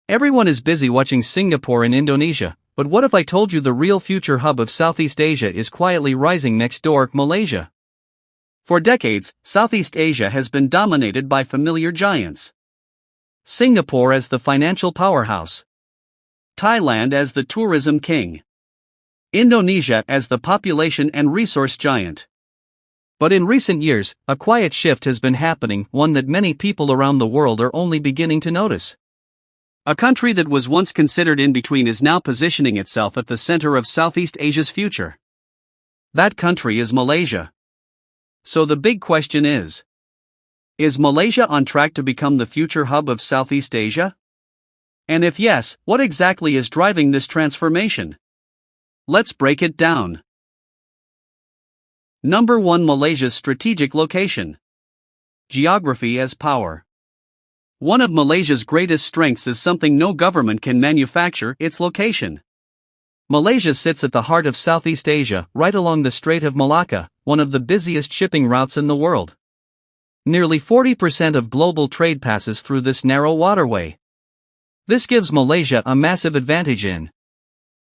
Everyone is busy watching Singapore and Indonesia, but what if I told you the real future hub of Southeast Asia is quietly rising next door, Malaysia? For decades, Southeast Asia has been dominated by familiar giants. Singapore as the financial powerhouse, Thailand as the tourism king, Indonesia as the population and resource giant. But in recent years, a quiet shift has been happening, one that many people around the world are only beginning to notice. A country that was once considered in between is now positioning itself at the center of Southeast Asia's future. That country is Malaysia. So the big question is Malaysia on track to become the future hub of Southeast Asia? And if yes, what exactly is driving this transformation? Let's break it down. Number 1. Malaysia's strategic location. Geography as power. One of Malaysia's greatest strengths is something no government can manufacture: its location. Malaysia sits at the heart of Southeast Asia, right along the Strait of Malacca, one of the busiest shipping routes in the world. Nearly 40% of global trade passes through this narrow waterway. This gives Malaysia a massive advantage in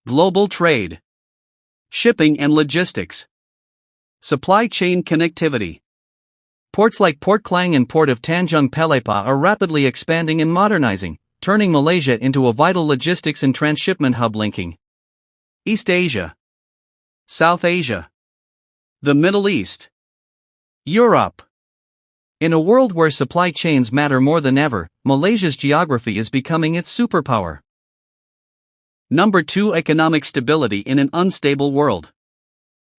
global trade, shipping and logistics, supply chain connectivity. Ports like Port Klang and Port of Tanjung Pelepah are rapidly expanding and modernizing, turning Malaysia into a vital logistics and transshipment hub linking East Asia, South Asia, the Middle East, Europe. In a world where supply chains matter more than ever, Malaysia's geography is becoming its superpower. Number 2. Economic stability in an unstable world.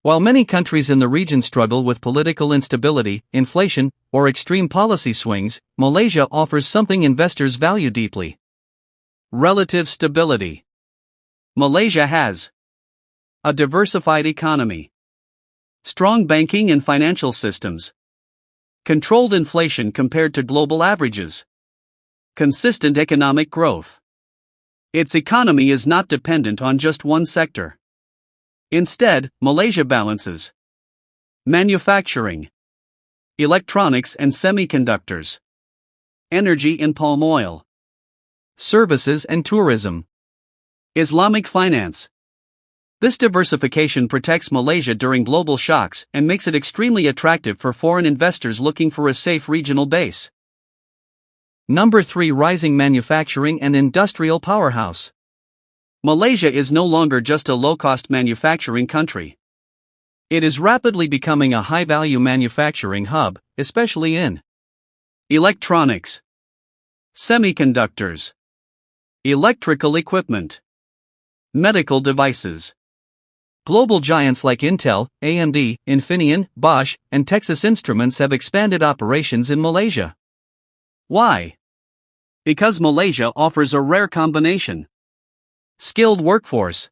While many countries in the region struggle with political instability, inflation, or extreme policy swings, Malaysia offers something investors value deeply: relative stability. Malaysia has a diversified economy, strong banking and financial systems, controlled inflation compared to global averages, consistent economic growth. Its economy is not dependent on just one sector. Instead, Malaysia balances manufacturing, electronics and semiconductors, energy and palm oil, services and tourism, Islamic finance. This diversification protects Malaysia during global shocks and makes it extremely attractive for foreign investors looking for a safe regional base. Number 3. Rising manufacturing and industrial powerhouse. Malaysia is no longer just a low-cost manufacturing country. It is rapidly becoming a high-value manufacturing hub, especially in electronics, semiconductors, electrical equipment, medical devices. Global giants like Intel, AMD, Infineon, Bosch, and Texas Instruments have expanded operations in Malaysia. Why? Because Malaysia offers a rare combination: skilled workforce,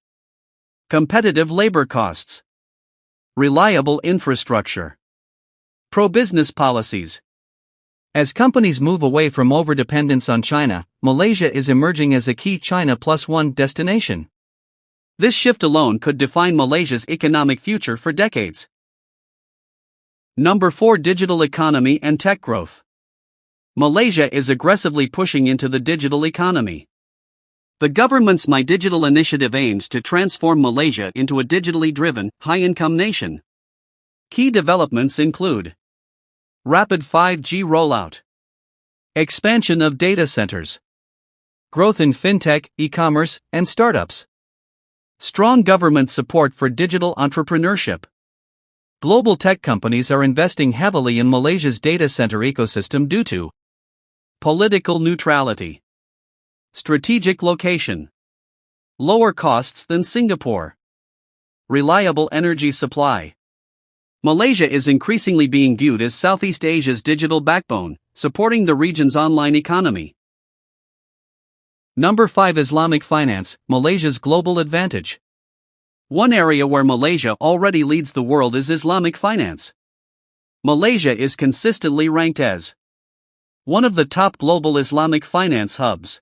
competitive labor costs, reliable infrastructure, pro-business policies. As companies move away from overdependence on China, Malaysia is emerging as a key China Plus One destination. This shift alone could define Malaysia's economic future for decades. Number 4. Digital economy and tech growth. Malaysia is aggressively pushing into the digital economy. The government's My Digital initiative aims to transform Malaysia into a digitally driven, high-income nation. Key developments include rapid 5G rollout, expansion of data centers, growth in fintech, e-commerce, and startups, strong government support for digital entrepreneurship. Global tech companies are investing heavily in Malaysia's data center ecosystem due to political neutrality, strategic location, lower costs than Singapore, reliable energy supply. Malaysia is increasingly being viewed as Southeast Asia's digital backbone, supporting the region's online economy. Number 5. Islamic finance, Malaysia's global advantage. One area where Malaysia already leads the world is Islamic finance. Malaysia is consistently ranked as one of the top global Islamic finance hubs,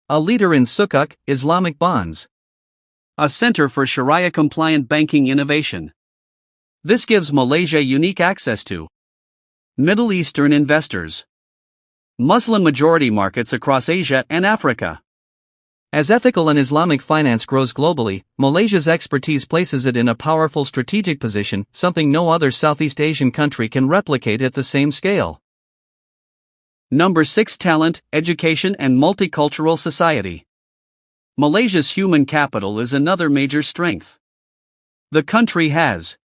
a leader in sukuk, Islamic bonds, a center for Sharia-compliant banking innovation. This gives Malaysia unique access to Middle Eastern investors, Muslim-majority markets across Asia and Africa, As ethical and Islamic finance grows globally, Malaysia's expertise places it in a powerful strategic position, something no other Southeast Asian country can replicate at the same scale. Number 6. Talent, education and multicultural society. Malaysia's human capital is another major strength. The country has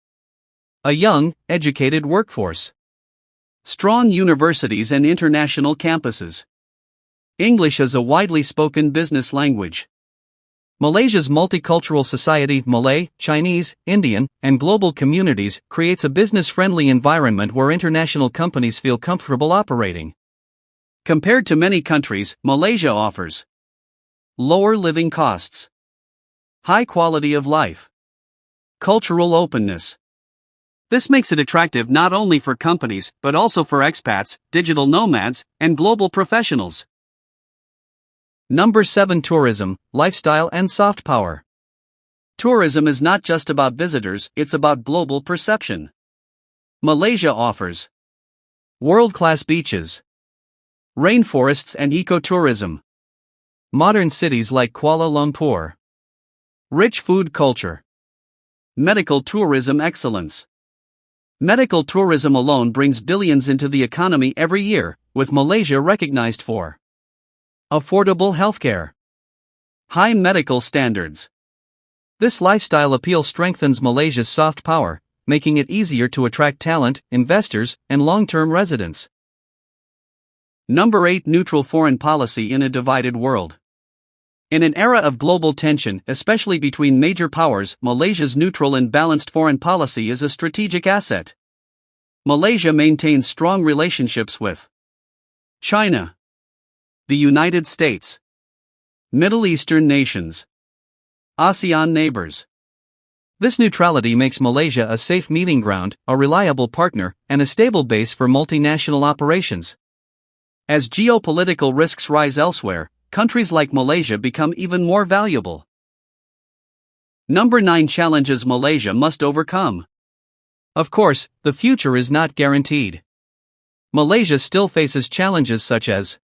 a young, educated workforce, strong universities and international campuses. English is a widely spoken business language. Malaysia's multicultural society, Malay, Chinese, Indian, and global communities, creates a business-friendly environment where international companies feel comfortable operating. Compared to many countries, Malaysia offers lower living costs, high quality of life, cultural openness. This makes it attractive not only for companies but also for expats, digital nomads, and global professionals. Number 7. Tourism, lifestyle and soft power. Tourism is not just about visitors, it's about global perception. Malaysia offers world-class beaches, rainforests and ecotourism, modern cities like Kuala Lumpur, rich food culture, medical tourism excellence. Medical tourism alone brings billions into the economy every year, with Malaysia recognized for affordable healthcare, high medical standards. This lifestyle appeal strengthens Malaysia's soft power, making it easier to attract talent, investors, and long-term residents. Number 8. Neutral foreign policy in a divided world. In an era of global tension, especially between major powers, Malaysia's neutral and balanced foreign policy is a strategic asset. Malaysia maintains strong relationships with China, the United States, Middle Eastern nations, ASEAN neighbors. This neutrality makes Malaysia a safe meeting ground, a reliable partner, and a stable base for multinational operations. As geopolitical risks rise elsewhere, countries like Malaysia become even more valuable. Number 9. Challenges Malaysia must overcome. Of course, the future is not guaranteed. Malaysia still faces challenges such as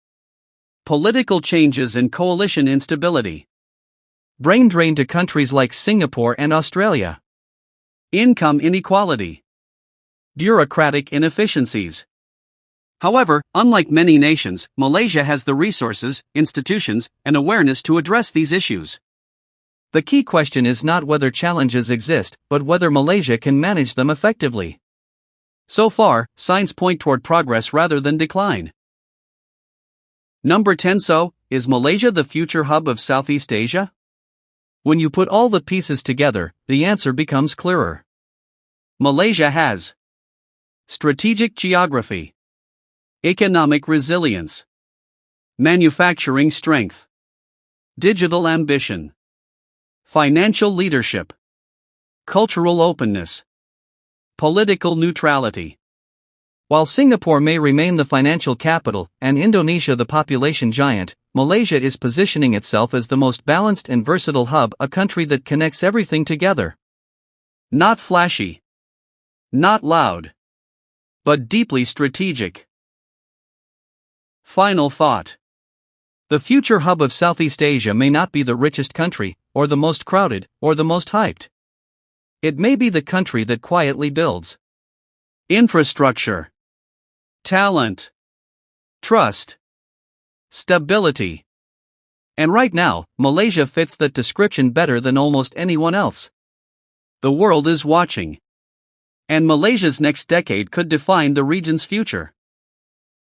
political changes and coalition instability, brain drain to countries like Singapore and Australia, income inequality, bureaucratic inefficiencies. However, unlike many nations, Malaysia has the resources, institutions, and awareness to address these issues. The key question is not whether challenges exist, but whether Malaysia can manage them effectively. So far, signs point toward progress rather than decline. Number 10. So, is Malaysia the future hub of Southeast Asia? When you put all the pieces together, the answer becomes clearer. Malaysia has strategic geography, economic resilience, manufacturing strength, digital ambition, financial leadership, cultural openness, political neutrality. While Singapore may remain the financial capital and Indonesia the population giant, Malaysia is positioning itself as the most balanced and versatile hub, a country that connects everything together. Not flashy, not loud, but deeply strategic. Final thought. The future hub of Southeast Asia may not be the richest country, or the most crowded, or the most hyped. It may be the country that quietly builds infrastructure, talent, trust, stability. And right now, Malaysia fits that description better than almost anyone else. The world is watching. And Malaysia's next decade could define the region's future.